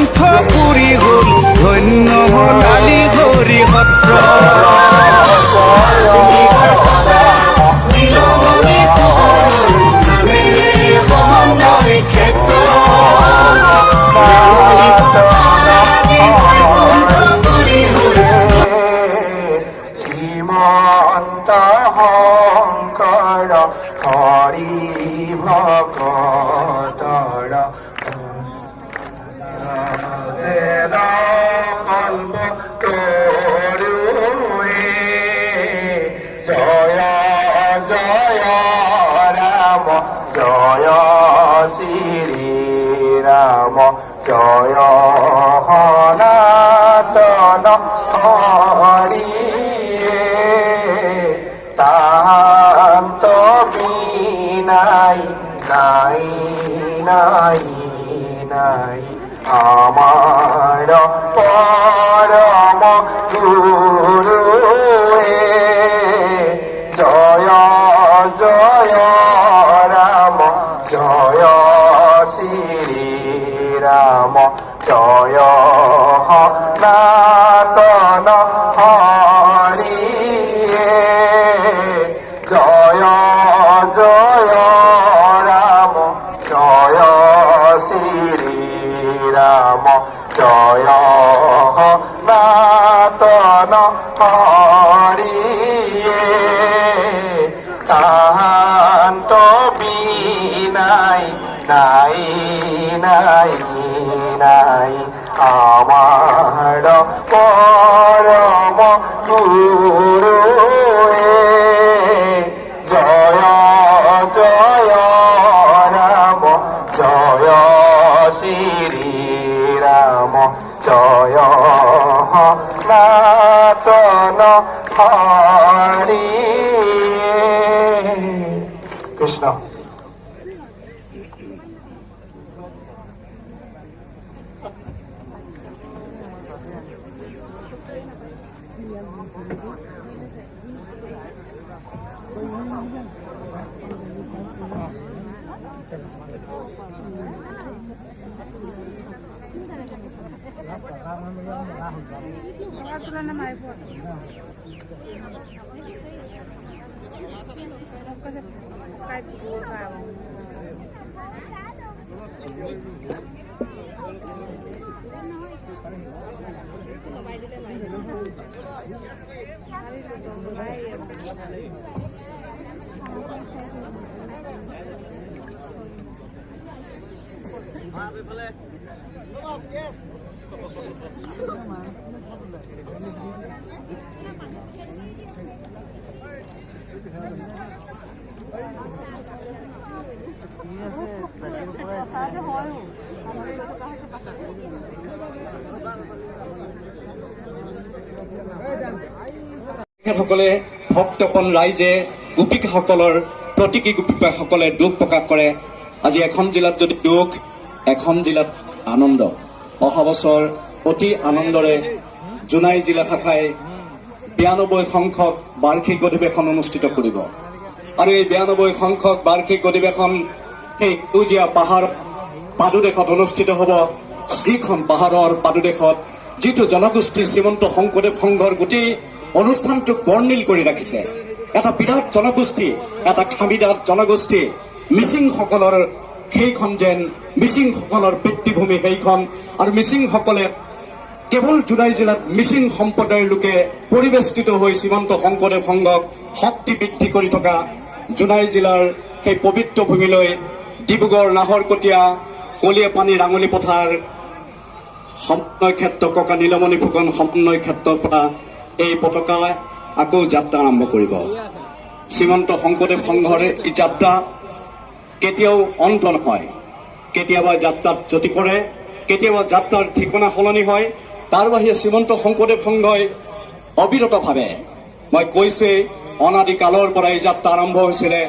কণ্ঠ পুৰি গ'ল ধন্য হলালি হৰি সত্ৰ শ্ৰীমন্ত শংকৰ হৰি ভকতৰ জয় জয় ৰাম জয় শ্ৰী ৰাম জয় সনাতন হৰি তান্ত বিনাই নাই নাই নাই আমার পরম গুরুয়ে জয় জয় রাম জয় শ্রী রাম জয় সনাতন হরি জয় জয় রাম জয় শ্রী রাম জয় সনাতন হরি তাহান্ত বিনাই নাই নাই নাই আমার পরম গুরুয়ে জয় জয় রাম জয় শ্রী রাম জয় সনাতন হরি কৃষ্ণ সকলে ভক্তপন ৰাইজে গোপিকাসকলৰ প্ৰতিকি গোপিকাসকলে দুখ প্ৰকাশ কৰে। আজি এখন জিলাত যদি দুখ, এখন জিলাত আনন্দ। অহা বছৰ অতি আনন্দৰে জোনাই জিলা শাখাই 92 সংখ্যক বাৰ্ষিক অধিৱেশন অনুষ্ঠিত কৰিব আৰু এই 92 সংখ্যক বাৰ্ষিক অধিৱেশন এই সেউজীয়া পাহাৰ পাদুদেশত অনুষ্ঠিত হ'ব। যিখন পাহাৰৰ পাদুদেশত যিটো জনগোষ্ঠী শ্ৰীমন্ত শংকৰদেৱ সংঘৰ গোটেই অনুষ্ঠানটোক বৰ্ণিল কৰি ৰাখিছে। এটা বিৰাট জনগোষ্ঠী, এটা খামিদাত জনগোষ্ঠী মিচিংসকলৰ সেইখন যেন মিচিংসকলৰ পিতৃভূমি সেইখন আৰু মিচিংসকলে কেৱল জোনাই জিলাত মিচিং সম্প্ৰদায়ৰ লোকে পৰিবেষ্টিত হৈ শ্ৰীমন্ত শংকৰদেৱ সংঘক শক্তি বৃদ্ধি কৰি থকা জোনাই জিলাৰ সেই পবিত্ৰ ভূমিলৈ ডিব্ৰুগড় নাহৰকটীয়া কলিয়াপানী ৰাঙলী পথাৰ সমন্বয় ক্ষেত্ৰ ককা নীলমণি ফুকন সমন্বয় ক্ষেত্ৰৰ পৰা এই পতাকা আকৌ যাত্ৰা আৰম্ভ কৰিব। শ্ৰীমন্ত শংকৰদেৱ সংঘৰ এই যাত্ৰা কেতিয়াও অন্ত নহয়। কেতিয়াবা যাত্ৰাত জ্যোতি পৰে, কেতিয়াবা যাত্ৰাৰ ঠিকনা সলনি হয়। তাৰ বাহিৰে শ্ৰীমন্ত শংকৰদেৱ সংঘই অবিৰতভাৱে, মই কৈছোৱেই, অনাদি কালৰ পৰা এই যাত্ৰা আৰম্ভ হৈছিলে।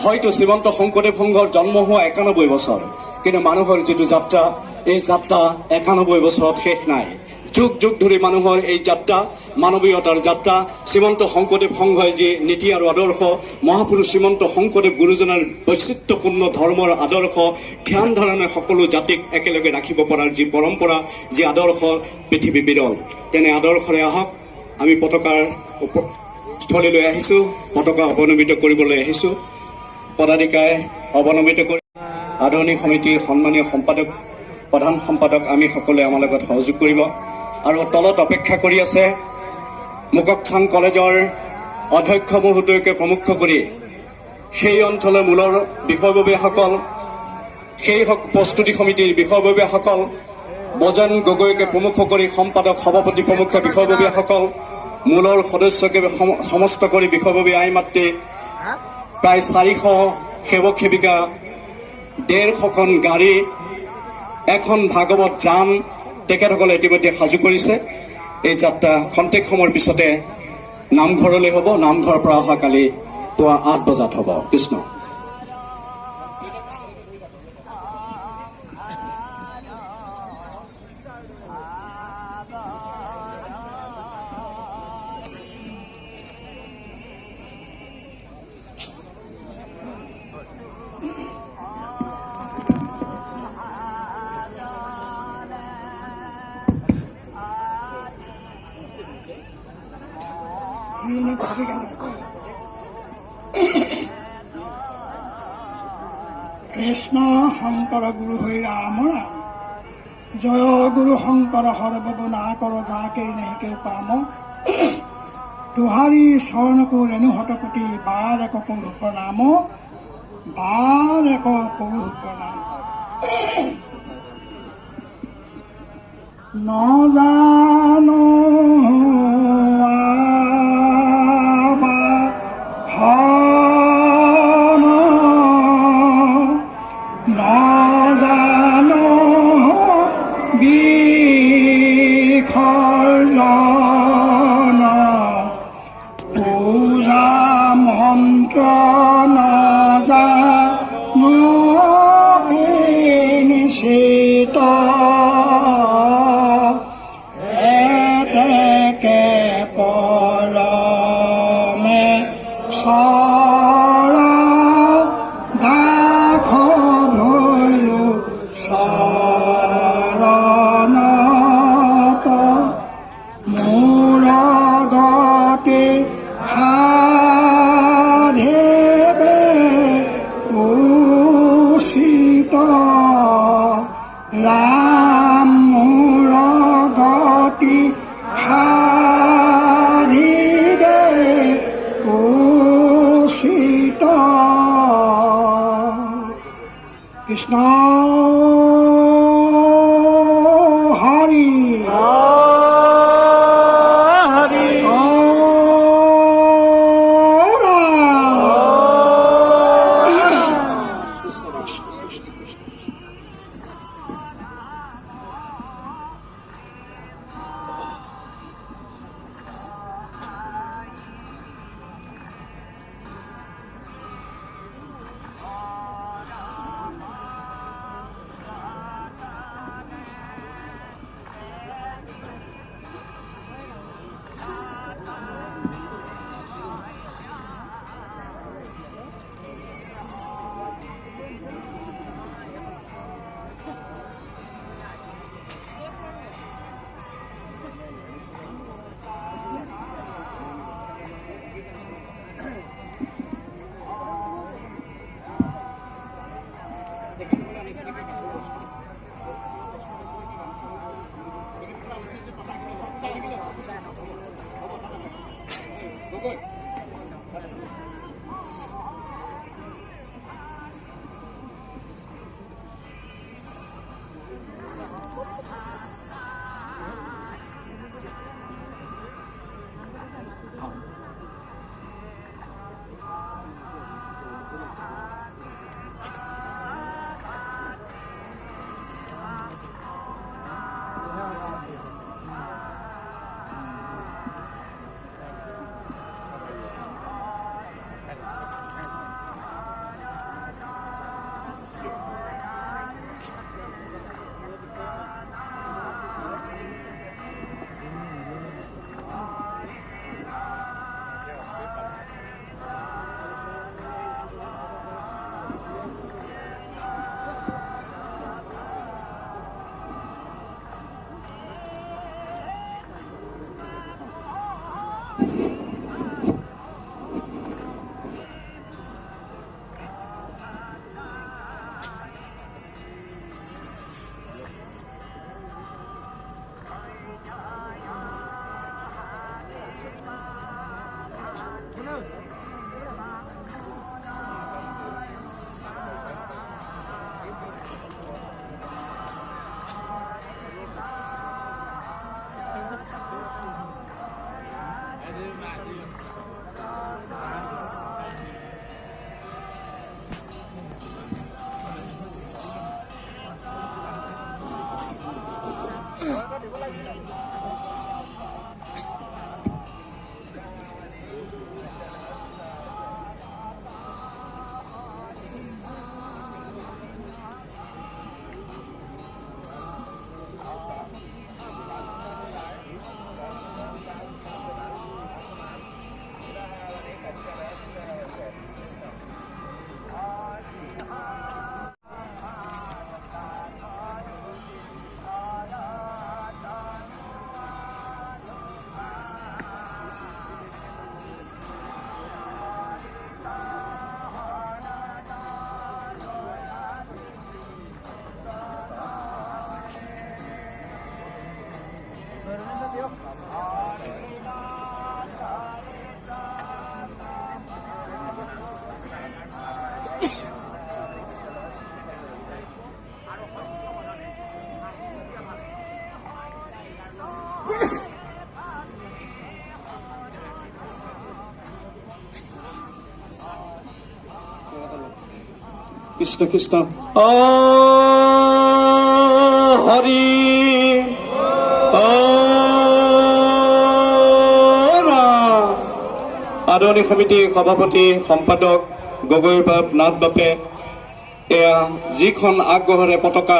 হয়তো শ্ৰীমন্ত শংকৰদেৱ সংঘৰ জন্ম হোৱা 91 বছৰ, কিন্তু মানুহৰ যিটো যাত্ৰা, এই যাত্ৰা 91 বছৰত শেষ নাই। যুগ যুগ ধৰি মানুহৰ এই যাত্ৰা, মানৱীয়তাৰ যাত্ৰা, শ্ৰীমন্ত শংকৰদেৱ সংঘই যি নীতি আৰু আদৰ্শ, মহাপুৰুষ শ্ৰীমন্ত শংকৰদেৱ গুৰুজনাৰ বৈচিত্ৰ্যপূৰ্ণ ধৰ্মৰ আদৰ্শ, ধ্যান ধাৰণে সকলো জাতিক একেলগে ৰাখিব পৰাৰ যি পৰম্পৰা, যি আদৰ্শ পৃথিৱী বিৰল, তেনে আদৰ্শৰে আহক আমি পতাকাৰ স্থলীলৈ আহিছোঁ, পতাকা অৱনমিত কৰিবলৈ আহিছোঁ। পদাধিকাই অৱনমিত কৰি আদৰণি সমিতিৰ সন্মানীয় সম্পাদক, প্ৰধান সম্পাদক আমি সকলোৱে আমাৰ লগত সহযোগ কৰিব। আৰু তলত অপেক্ষা কৰি আছে মুককচাং কলেজৰ অধ্যক্ষ মহোদয়কে প্ৰমুখ কৰি সেই অঞ্চলৰ মূলৰ বিষয়ববীয়াসকল, সেই প্ৰস্তুতি সমিতিৰ বিষয়ববীয়াসকল, বজন গগৈকে প্ৰমুখ কৰি সম্পাদক, সভাপতি প্ৰমুখ বিষয়ববীয়াসকল, মূলৰ সদস্যকে সমস্ত কৰি বিষয়ববীয়া আই মাতৃ, প্ৰায় 400 সেৱক সেৱিকা, 150খন গাড়ী, এখন ভাগৱত যান তেখেতসকলে ইতিমধ্যে সাজু কৰিছে। এই যাত্ৰা খন্তেক সময়ৰ পিছতে নামঘৰলৈ হ'ব। নামঘৰৰ পৰা অহাকালি পুৱা 8 বজাত হ'ব। কৃষ্ণ। কৃষ্ণ শংকৰ গুৰু হৈ ৰাম ৰাম, জয় গুৰু শংকৰ সৰ্বগুণা কৰ যাকে নেহি কেউ পাম, তোহাৰী চৰণকো ৰেণুহত কোটি বাৰ এক কৰো প্ৰণাম, বাৰ এক কৰো প্ৰণাম। নজানো কৃষ্ণ হৰি হৰি কৃষ্ণ কৃষ্ণ হৰি আদৰণি সমিতিৰ সভাপতি সম্পাদক গগৈ নাথ বাপে এয়া যিখন আগ্ৰহেৰে পতাকা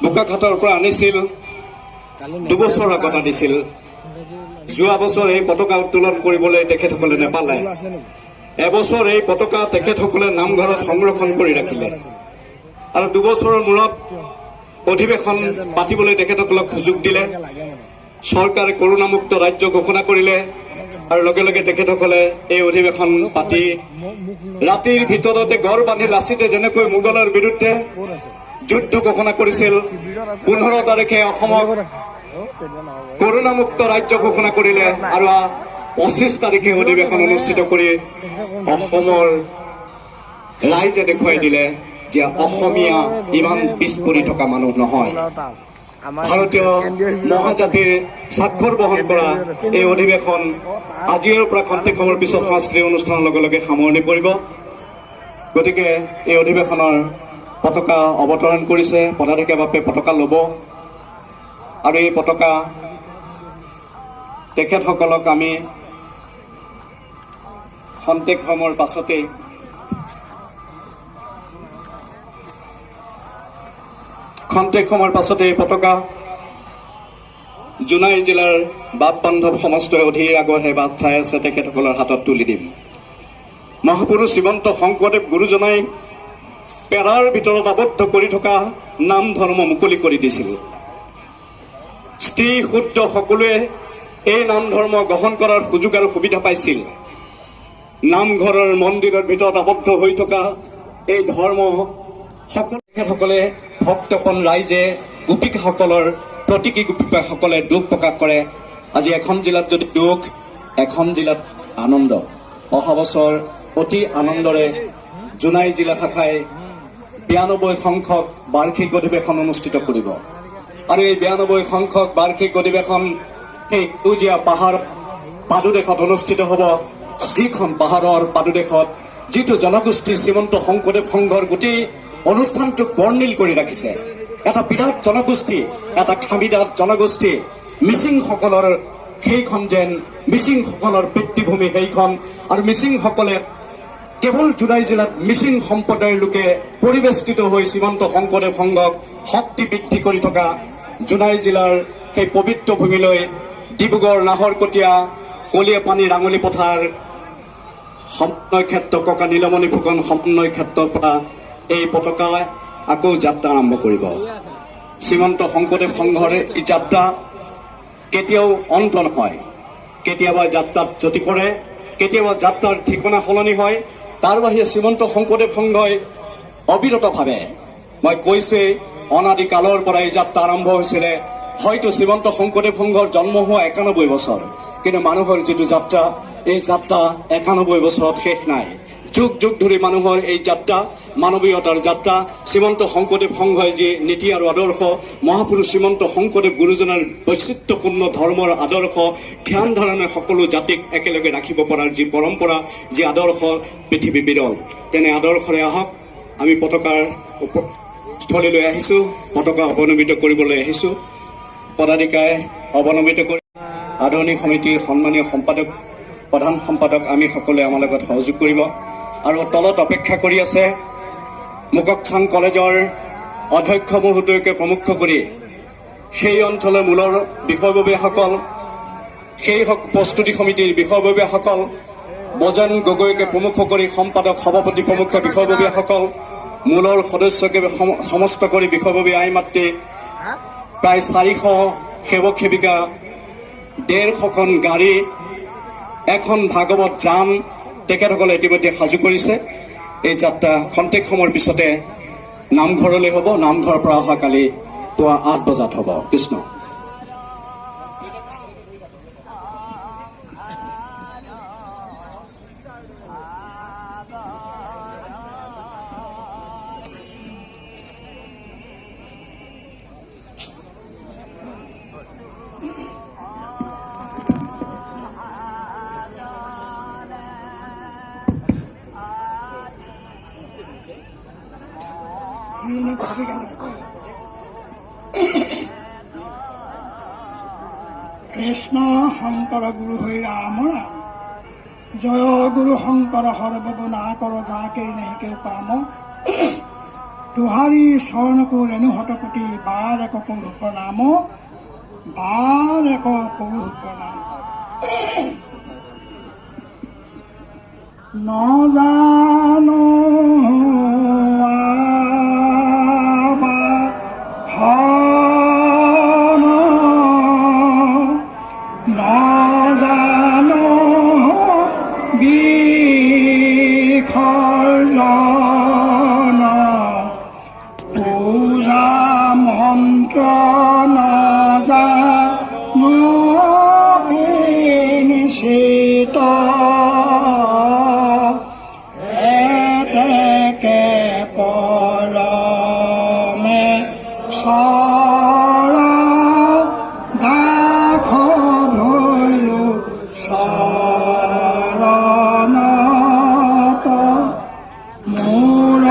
বোকাখাটৰ পৰা আনিছিল, 2 বছৰ আগত আনিছিল। যোৱা বছৰ এই পতাকা উত্তোলন কৰিবলৈ তেখেতসকলে নেপালে। এবছৰ এই পতাকা তেখেতসকলে নামঘৰত সংৰক্ষণ কৰি ৰাখিলে আৰু 2 বছৰৰ মূৰত অধিৱেশন পাতিবলৈ তেখেতসকলক সুযোগ দিলে। চৰকাৰে কৰোণামুক্ত ৰাজ্য ঘোষণা কৰিলে আৰু লগে লগে তেখেতসকলে এই অধিৱেশন পাতি ৰাতিৰ ভিতৰতে গড় বান্ধি লাচিতে যেনেকৈ মোগলৰ বিৰুদ্ধে যুদ্ধ ঘোষণা কৰিছিল, 15 তাৰিখে অসমক কৰোণামুক্ত ৰাজ্য ঘোষণা কৰিলে আৰু 25 তাৰিখে অধিৱেশন অনুষ্ঠিত কৰি অসমৰ ৰাইজে দেখুৱাই দিলে যে অসমীয়া ইমান পিছ পৰি থকা মানুহ নহয়। ভাৰতীয় মহাজাতিৰ স্বাক্ষৰ বহন কৰা এই অধিৱেশন আজিৰ পৰা খন্তেক সময়ৰ পিছত সাংস্কৃতিক অনুষ্ঠানৰ লগে লগে সামৰণি পৰিব। গতিকে এই অধিৱেশনৰ পতাকা অৱতৰণ কৰিছে, পদাধিকাৰী বাপে পতাকা ল'ব আৰু এই পতাকা তেখেতসকলক আমি খন্তেক সময়ৰ পাছতেই এই পতাকা জোনাই জিলাৰ বাপ বান্ধৱ সমস্তই অধীৰ আগ্ৰহে বাট চাই আছে, তেখেতসকলৰ হাতত তুলি দিম। মহাপুৰুষ শ্ৰীমন্ত শংকৰদেৱ গুৰুজনাই পেৰাৰ ভিতৰত আবদ্ধ কৰি থকা নাম ধৰ্ম মুকলি কৰি দিছিল। স্ত্ৰী শূদ্ৰ সকলোৱে এই নাম ধৰ্ম গ্ৰহণ কৰাৰ সুযোগ আৰু সুবিধা পাইছিল। নামঘৰৰ মন্দিৰৰ ভিতৰত আবদ্ধ হৈ থকা এই ধৰ্ম তেখেতসকলে ভক্তপন ৰাইজে গোপিকাসকলৰ প্ৰতীকী গোপিকাসকলে দুখ প্ৰকাশ কৰে। আজি এখন জিলাত যদি দুখ, এখন জিলাত আনন্দ। অহা বছৰ অতি আনন্দৰে জোনাই জিলা শাখাই 92 সংখ্যক বাৰ্ষিক অধিৱেশন অনুষ্ঠিত কৰিব আৰু এই 92 সংখ্যক বাৰ্ষিক অধিৱেশন এই সেউজীয়া পাহাৰ পাদুদেশত অনুষ্ঠিত হ'ব। যিখন পাহাৰৰ পাদুদেশত যিটো জনগোষ্ঠী শ্ৰীমন্ত শংকৰদেৱ সংঘৰ গোটেই অনুষ্ঠানটোক বৰ্ণিল কৰি ৰাখিছে। এটা বিৰাট জনগোষ্ঠী, এটা খামিদাত জনগোষ্ঠী মিচিংসকলৰ, সেইখন যেন মিচিংসকলৰ পিতৃভূমি সেইখন। আৰু মিচিংসকলে কেৱল জোনাই জিলাত মিচিং সম্প্ৰদায়ৰ লোকে পৰিবেষ্টিত হৈ শ্ৰীমন্ত শংকৰদেৱ সংঘক শক্তি বৃদ্ধি কৰি থকা জোনাই জিলাৰ সেই পবিত্ৰ ভূমিলৈ ডিব্ৰুগড়, নাহৰকটীয়া, কলিয়াপানী, ৰাঙলী পথাৰ সমন্বয় ক্ষেত্ৰ, ককা নীলমণি ফুকন সমন্বয় ক্ষেত্ৰৰ পৰা এই পতাকা আকৌ যাত্ৰা আৰম্ভ কৰিব। শ্ৰীমন্ত শংকৰদেৱ সংঘৰ এই যাত্ৰা কেতিয়াও অন্ত নহয়। কেতিয়াবা যাত্ৰাত জ্যোতি পৰে, কেতিয়াবা যাত্ৰাৰ ঠিকনা সলনি হয়। তাৰ বাহিৰে শ্ৰীমন্ত শংকৰদেৱ সংঘই অবিৰতভাৱে, মই কৈছোৱেই, অনাদি কালৰ পৰা এই যাত্ৰা আৰম্ভ হৈছিলে। হয়তো শ্ৰীমন্ত শংকৰদেৱ সংঘৰ জন্ম হোৱা 91 বছৰ, কিন্তু মানুহৰ যিটো যাত্ৰা, এই যাত্ৰা 91 বছৰত শেষ নাই। যুগ যুগ ধৰি মানুহৰ এই যাত্ৰা, মানৱীয়তাৰ যাত্ৰা, শ্ৰীমন্ত শংকৰদেৱ সংঘই যি নীতি আৰু আদৰ্শ, মহাপুৰুষ শ্ৰীমন্ত শংকৰদেৱ গুৰুজনাৰ বৈচিত্ৰ্যপূৰ্ণ ধৰ্মৰ আদৰ্শ, ধ্যান ধাৰণে সকলো জাতিক একেলগে ৰাখিব পৰাৰ যি পৰম্পৰা, যি আদৰ্শ পৃথিৱী বিৰল, তেনে আদৰ্শৰে আহক। আমি পতাকাৰ স্থলীলৈ আহিছোঁ, পতাকা অৱনমিত কৰিবলৈ আহিছোঁ। পদাধিকাৰে অৱনমিত কৰি আদৰণি সমিতিৰ সন্মানীয় সম্পাদক, প্ৰধান সম্পাদক আমি সকলোৱে আমাৰ লগত সহযোগ কৰিব। আৰু তলত অপেক্ষা কৰি আছে মুককচাং কলেজৰ অধ্যক্ষ মহোদয়কে প্ৰমুখ কৰি সেই অঞ্চলৰ মূলৰ বিষয়ববীয়াসকল, সেই প্ৰস্তুতি সমিতিৰ বিষয়ববীয়াসকল, বজন গগৈকে প্ৰমুখ কৰি সম্পাদক, সভাপতি প্ৰমুখ বিষয়ববীয়াসকল, মূলৰ সদস্যকে সমস্ত কৰি বিষয়ববীয়া আই মাতৃ, প্ৰায় 400 সেৱক সেৱিকা, 150খন গাড়ী, এখন ভাগৱত যান তেখেতসকলে ইতিমধ্যে সাজু কৰিছে। এই যাত্ৰা খন্তেক সময়ৰ পিছতে নামঘৰলৈ হ'ব। নামঘৰৰ পৰা অহাকালি পুৱা 8 বজাত হ'ব। কৃষ্ণ। বিৰণী ভাবি কেনে কৃষ্ণ শংকৰ গুৰু হৈ ৰাম ৰাম জয় গুৰু শংকৰ সৰ্বগুণা কৰ যাকে নেহি কেউ পাম तुहारी शरण को रेणु हटकोटी बार एक कौरु प्रणाम बार एक कौरु प्रणाम न जानो आबा हन न जानो बिखर মন্ত্ৰ নজানো নিশ্চিত এতেকে পৰমে চৰ দাখ ভৈলো চৰণত মোৰ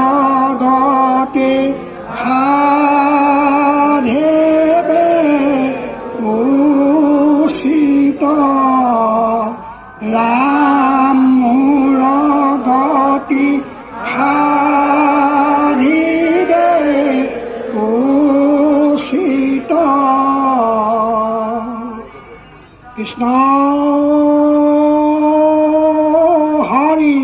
গতি राम मोर गति हारिबे उचित कृष्ण हरि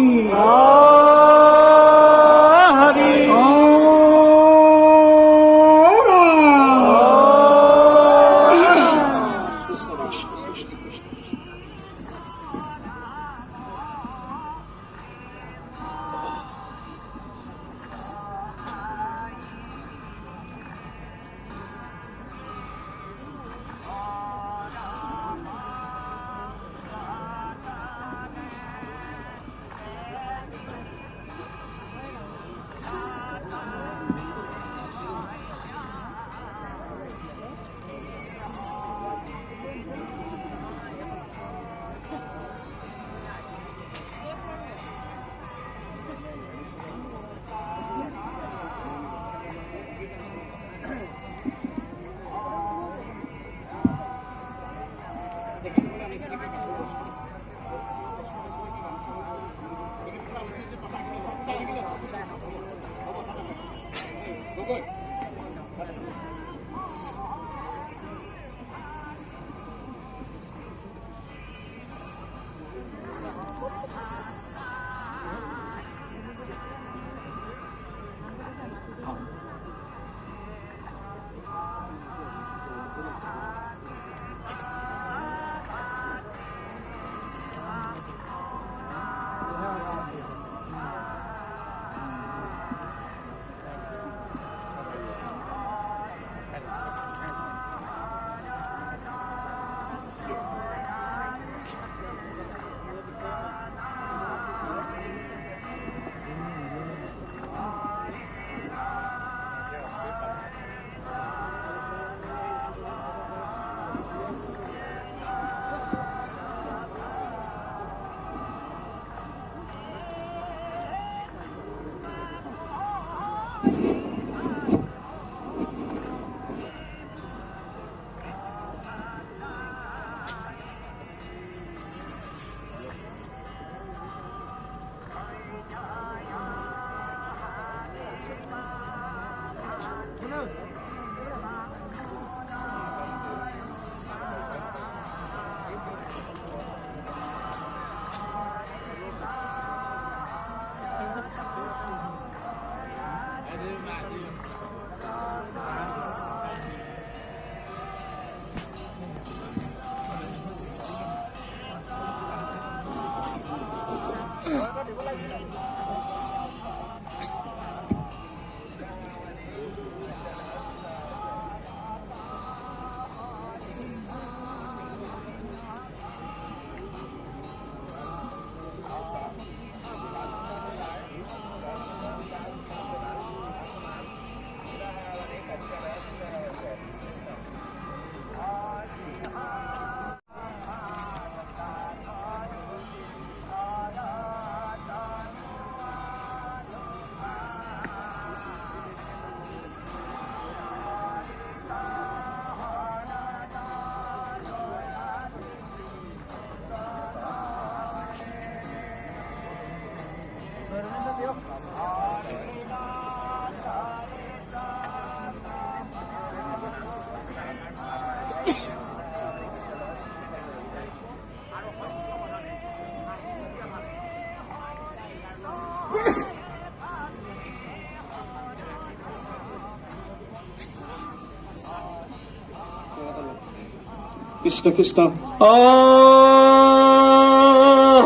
কৃষ্ণ কৃষ্ণ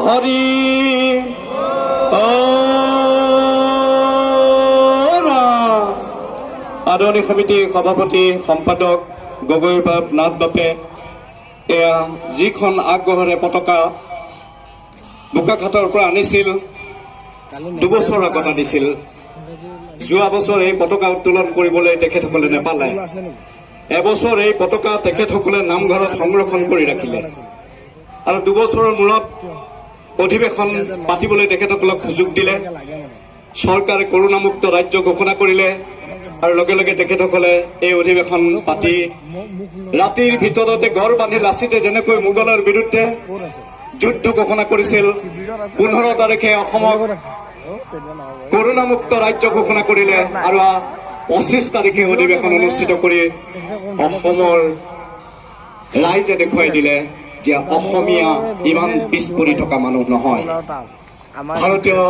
হৰি আদৰণি সমিতিৰ সভাপতি সম্পাদক গগৈ নাথ বাপে এয়া যিখন আগবঢ়াৰে পতাকা বোকাখাটৰ পৰা আনিছিল 2 বছৰ আগত আনিছিল। যোৱা বছৰ এই পতাকা উত্তোলন কৰিবলৈ তেখেতসকলে নেপালে। এবছৰ এই পতাকা তেখেতসকলে নামঘৰত সংৰক্ষণ কৰি ৰাখিলে আৰু 2 বছৰৰ মূৰত অধিৱেশন পাতিবলৈ তেখেতসকলক সুযোগ দিলে। চৰকাৰে কৰোণামুক্ত ৰাজ্য ঘোষণা কৰিলে আৰু লগে লগে তেখেতসকলে এই অধিৱেশন পাতি ৰাতিৰ ভিতৰতে গড় বান্ধি লাচিতে যেনেকৈ মোগলৰ বিৰুদ্ধে যুদ্ধ ঘোষণা কৰিছিল, 15 তাৰিখে অসমক কৰোণামুক্ত ৰাজ্য ঘোষণা কৰিলে আৰু 25 তাৰিখে অধিৱেশন অনুষ্ঠিত কৰি অসমৰ ৰাইজে দেখুৱাই দিলে যে অসমীয়া ইমান পিছ পৰি থকা মানুহ নহয়। ভাৰতীয়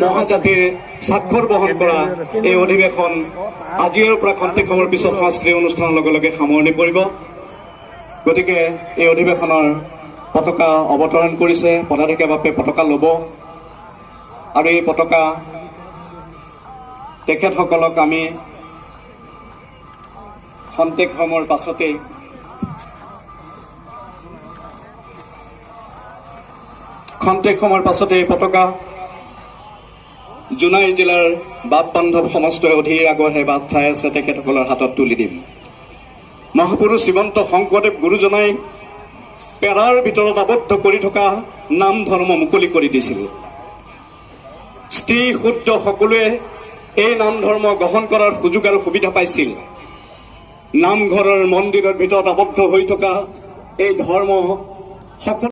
মহাজাতিৰ স্বাক্ষৰ বহন কৰা এই অধিৱেশন আজিৰ পৰা খন্তেক সময়ৰ পিছত সাংস্কৃতিক অনুষ্ঠানৰ লগে লগে সামৰণি পৰিব। গতিকে এই অধিৱেশনৰ পতাকা অৱতৰণ কৰিছে, পদাধিকাৰী বাপে পতাকা ল'ব আৰু এই পতাকা তেখেতসকলক আমি খন্তেক সময়ৰ পাছতে এই পতাকা জোনাই জিলাৰ বাপ বান্ধৱ সমষ্টই অধীৰ আগৰহে বাট চাই আছে, তেখেতসকলৰ হাতত তুলি দিম। মহাপুৰুষ শ্ৰীমন্ত শংকৰদেৱ গুৰুজনাই পেৰাৰ ভিতৰত আবদ্ধ কৰি থকা নাম ধৰ্ম মুকলি কৰি দিছিল। স্ত্ৰী শূদ্ৰ সকলোৱে এই নাম ধৰ্ম গ্ৰহণ কৰাৰ সুযোগ আৰু সুবিধা পাইছিল। নামঘৰৰ মন্দিৰৰ ভিতৰত আবদ্ধ হৈ থকা এই ধৰ্ম সকলো